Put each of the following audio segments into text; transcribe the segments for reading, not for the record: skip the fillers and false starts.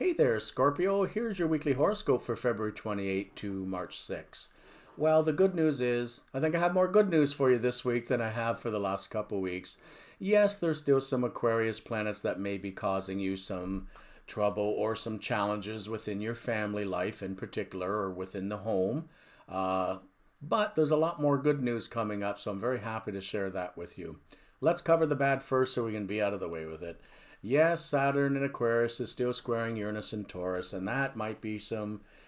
Hey there, Scorpio. Here's your weekly horoscope for February 28 to March 6. Well, the good news is, I think I have more good news for you this week than I have for the last couple weeks. Yes, there's still some Aquarius planets that may be causing you some trouble or some challenges within your family life in particular or within the home. Uh, but there's a lot more good news coming up, so I'm very happy to share that with you. Let's cover the bad first so we can be out of the way with it. Yes, Saturn in Aquarius is still squaring Uranus in Taurus, and that might be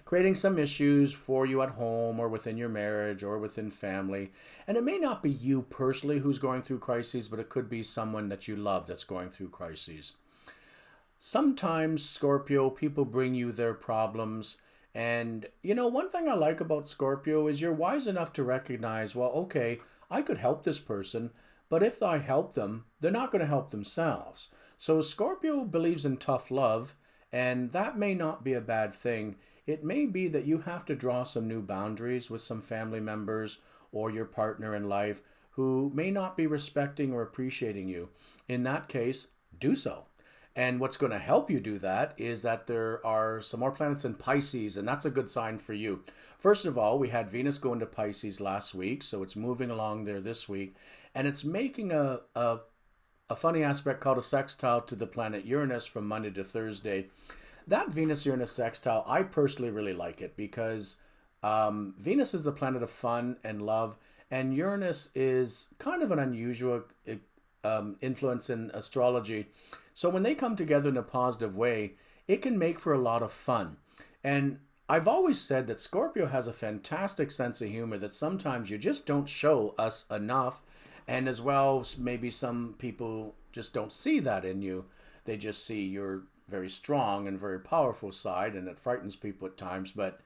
creating some issues for you at home or within your marriage or within family. And it may not be you personally who's going through crises, but it could be someone that you love that's going through crises. Sometimes, Scorpio, people bring you their problems. And, one thing I like about Scorpio is you're wise enough to recognize, well, okay, I could help this person, but if I help them, they're not going to help themselves. So Scorpio believes in tough love, and that may not be a bad thing. It may be that you have to draw some new boundaries with some family members or your partner in life who may not be respecting or appreciating you. In that case, do so. And what's going to help you do that is that there are some more planets in Pisces, and that's a good sign for you. First of all, we had Venus go into Pisces last week, so it's moving along there this week, and it's making a funny aspect called a sextile to the planet Uranus from Monday to Thursday. That Venus-Uranus sextile, I personally really like it because Venus is the planet of fun and love, and Uranus is kind of an unusual influence in astrology. So when they come together in a positive way, it can make for a lot of fun. And I've always said that Scorpio has a fantastic sense of humor that sometimes you just don't show us enough. And as well, maybe some people just don't see that in you. They just see your very strong and very powerful side, and it frightens people at times. But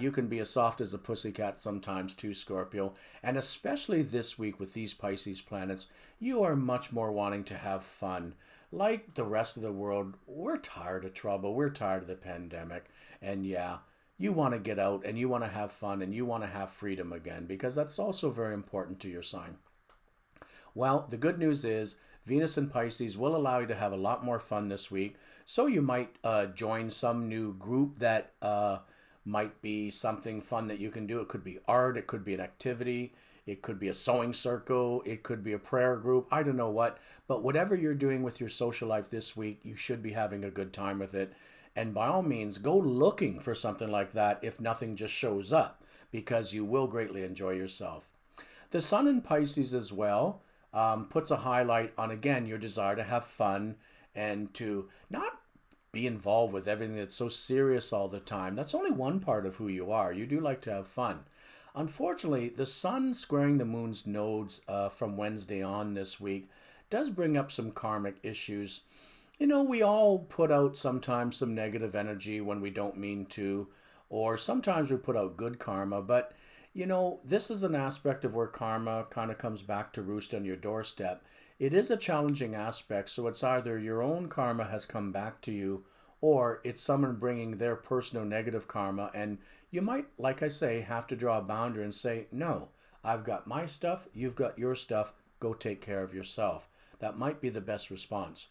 you can be as soft as a pussycat sometimes too, Scorpio. And especially this week with these Pisces planets, you are much more wanting to have fun. Like the rest of the world, we're tired of trouble. We're tired of the pandemic. And yeah, you want to get out and you want to have fun and you want to have freedom again because that's also very important to your sign. Well, the good news is Venus in Pisces will allow you to have a lot more fun this week. So you might join some new group that might be something fun that you can do. It could be art, it could be an activity, it could be a sewing circle, it could be a prayer group, I don't know what. But whatever you're doing with your social life this week, you should be having a good time with it. And by all means, go looking for something like that if nothing just shows up, because you will greatly enjoy yourself. The Sun in Pisces as well puts a highlight on, again, your desire to have fun and to not be involved with everything that's so serious all the time. That's only one part of who you are. You do like to have fun. Unfortunately, the Sun squaring the Moon's nodes from Wednesday on this week does bring up some karmic issues. We all put out sometimes some negative energy when we don't mean to, or sometimes we put out good karma, but this is an aspect of where karma kind of comes back to roost on your doorstep. It is a challenging aspect, so it's either your own karma has come back to you, or it's someone bringing their personal negative karma, and you might, like I say, have to draw a boundary and say, no, I've got my stuff, you've got your stuff, go take care of yourself. That might be the best response.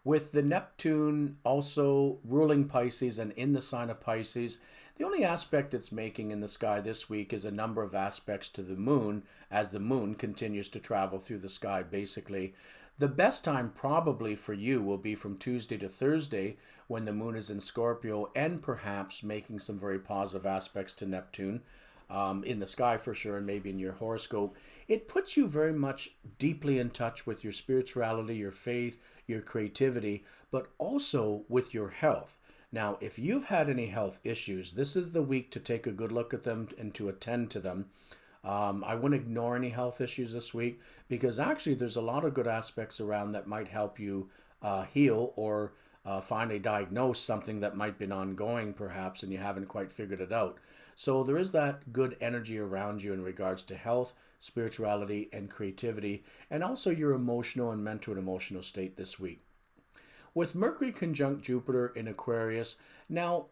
With the Neptune also ruling Pisces and in the sign of Pisces, the only aspect it's making in the sky this week is a number of aspects to the moon as the moon continues to travel through the sky, basically. The best time probably for you will be from Tuesday to Thursday when the moon is in Scorpio and perhaps making some very positive aspects to Neptune. In the sky for sure, and maybe in your horoscope. It puts you very much deeply in touch with your spirituality, your faith, your creativity, but also with your health. Now, if you've had any health issues, this is the week to take a good look at them and to attend to them. I wouldn't ignore any health issues this week because actually there's a lot of good aspects around that might help you heal or finally diagnose something that might be ongoing perhaps and you haven't quite figured it out. So there is that good energy around you in regards to health, spirituality, and creativity, and also your emotional and mental and emotional state this week. With Mercury conjunct Jupiter in Aquarius, now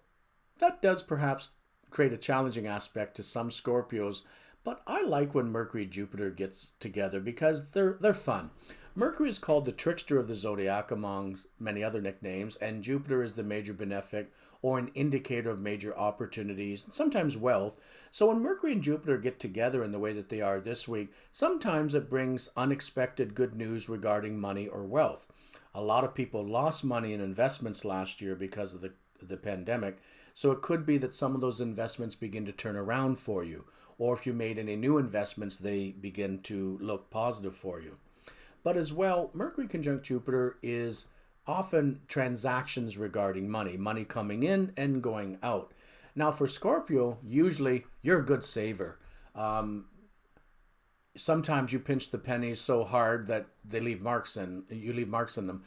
that does perhaps create a challenging aspect to some Scorpios, but I like when Mercury Jupiter gets together because they're fun. Mercury is called the trickster of the zodiac among many other nicknames, and Jupiter is the major benefic or an indicator of major opportunities, and sometimes wealth. So when Mercury and Jupiter get together in the way that they are this week, sometimes it brings unexpected good news regarding money or wealth. A lot of people lost money in investments last year because of the pandemic, so it could be that some of those investments begin to turn around for you. Or if you made any new investments, they begin to look positive for you. But as well, Mercury conjunct Jupiter is often transactions regarding money, money coming in and going out. Now for Scorpio, usually you're a good saver. Sometimes you pinch the pennies so hard that you leave marks in them.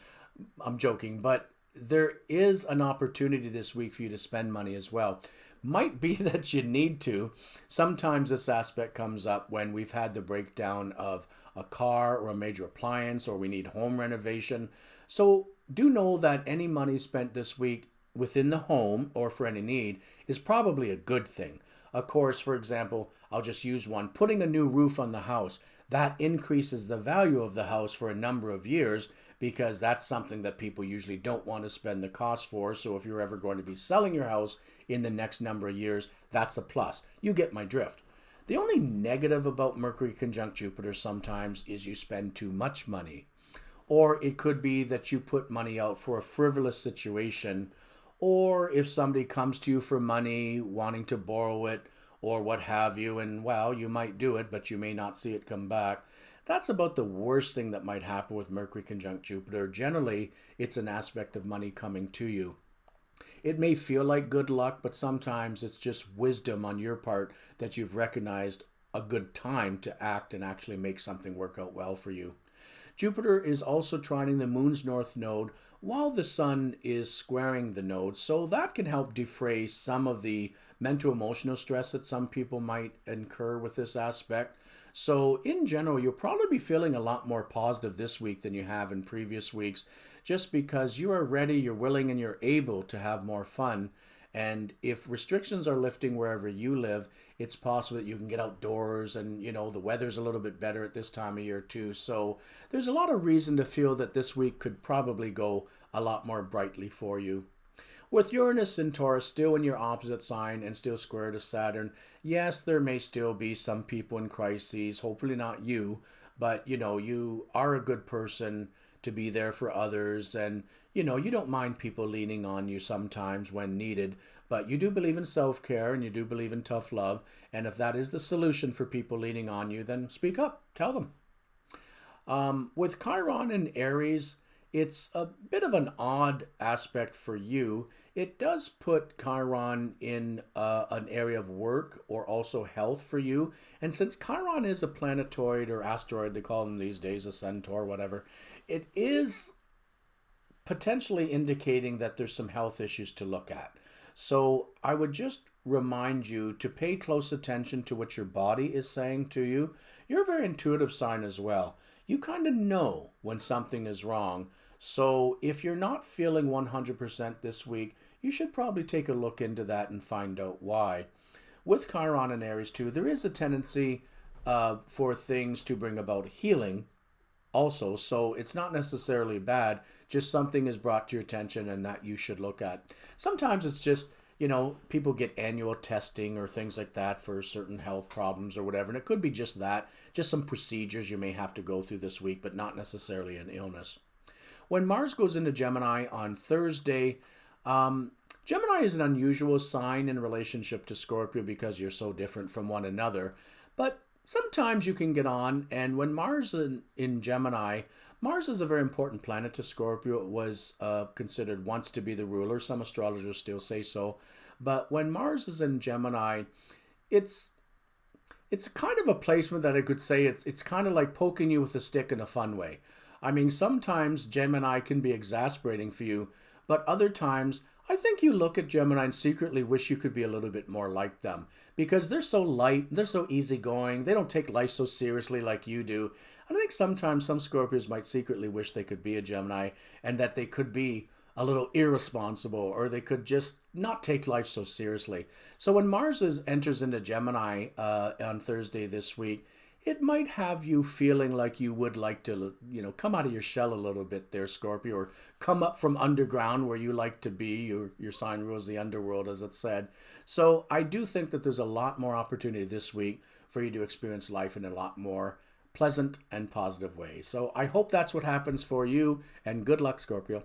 I'm joking, but there is an opportunity this week for you to spend money as well. Might be that you need to. Sometimes this aspect comes up when we've had the breakdown of a car or a major appliance, or we need home renovation. So do know that any money spent this week within the home or for any need is probably a good thing. Of course, for example, I'll just use one. Putting a new roof on the house, that increases the value of the house for a number of years, because that's something that people usually don't want to spend the cost for. So if you're ever going to be selling your house in the next number of years, that's a plus. You get my drift. The only negative about Mercury conjunct Jupiter sometimes is you spend too much money. Or it could be that you put money out for a frivolous situation, or if somebody comes to you for money, wanting to borrow it, or what have you, and well, you might do it, but you may not see it come back. That's about the worst thing that might happen with Mercury conjunct Jupiter. Generally, it's an aspect of money coming to you. It may feel like good luck, but sometimes it's just wisdom on your part that you've recognized a good time to act and actually make something work out well for you. Jupiter is also trining the moon's north node while the sun is squaring the node, so that can help defray some of the mental emotional stress that some people might incur with this aspect. So in general, you'll probably be feeling a lot more positive this week than you have in previous weeks, just because you are ready, you're willing, and you're able to have more fun. And if restrictions are lifting wherever you live, it's possible that you can get outdoors, and the weather's a little bit better at this time of year too. So there's a lot of reason to feel that this week could probably go a lot more brightly for you. With Uranus in Taurus still in your opposite sign and still square to Saturn, yes, there may still be some people in crises, hopefully not you, but you are a good person to be there for others, and you don't mind people leaning on you sometimes when needed, but you do believe in self-care and you do believe in tough love, and if that is the solution for people leaning on you, then speak up, tell them. With Chiron in Aries, it's a bit of an odd aspect for you. It does put Chiron in an area of work or also health for you. And since Chiron is a planetoid or asteroid, they call them these days, a centaur, whatever, it is potentially indicating that there's some health issues to look at. So I would just remind you to pay close attention to what your body is saying to you. You're a very intuitive sign as well. You kind of know when something is wrong. So if you're not feeling 100% this week, you should probably take a look into that and find out why. With Chiron and Aries too, there is a tendency for things to bring about healing also. So it's not necessarily bad, just something is brought to your attention and that you should look at. Sometimes it's just, people get annual testing or things like that for certain health problems or whatever. And it could be just that, just some procedures you may have to go through this week, but not necessarily an illness. When Mars goes into Gemini on Thursday, Gemini is an unusual sign in relationship to Scorpio because you're so different from one another. But sometimes you can get on, and when Mars in Gemini, Mars is a very important planet to Scorpio. It was considered once to be the ruler. Some astrologers still say so. But when Mars is in Gemini, it's kind of a placement that I could say it's kind of like poking you with a stick in a fun way. I mean, sometimes Gemini can be exasperating for you, but other times I think you look at Gemini and secretly wish you could be a little bit more like them, because they're so light, they're so easygoing, they don't take life so seriously like you do. I think sometimes some Scorpios might secretly wish they could be a Gemini and that they could be a little irresponsible, or they could just not take life so seriously. So when Mars enters into Gemini on Thursday this week, it might have you feeling like you would like to, come out of your shell a little bit there, Scorpio, or come up from underground where you like to be. Your sign rules the underworld, as it said. So I do think that there's a lot more opportunity this week for you to experience life in a lot more pleasant and positive ways. So I hope that's what happens for you, and good luck, Scorpio.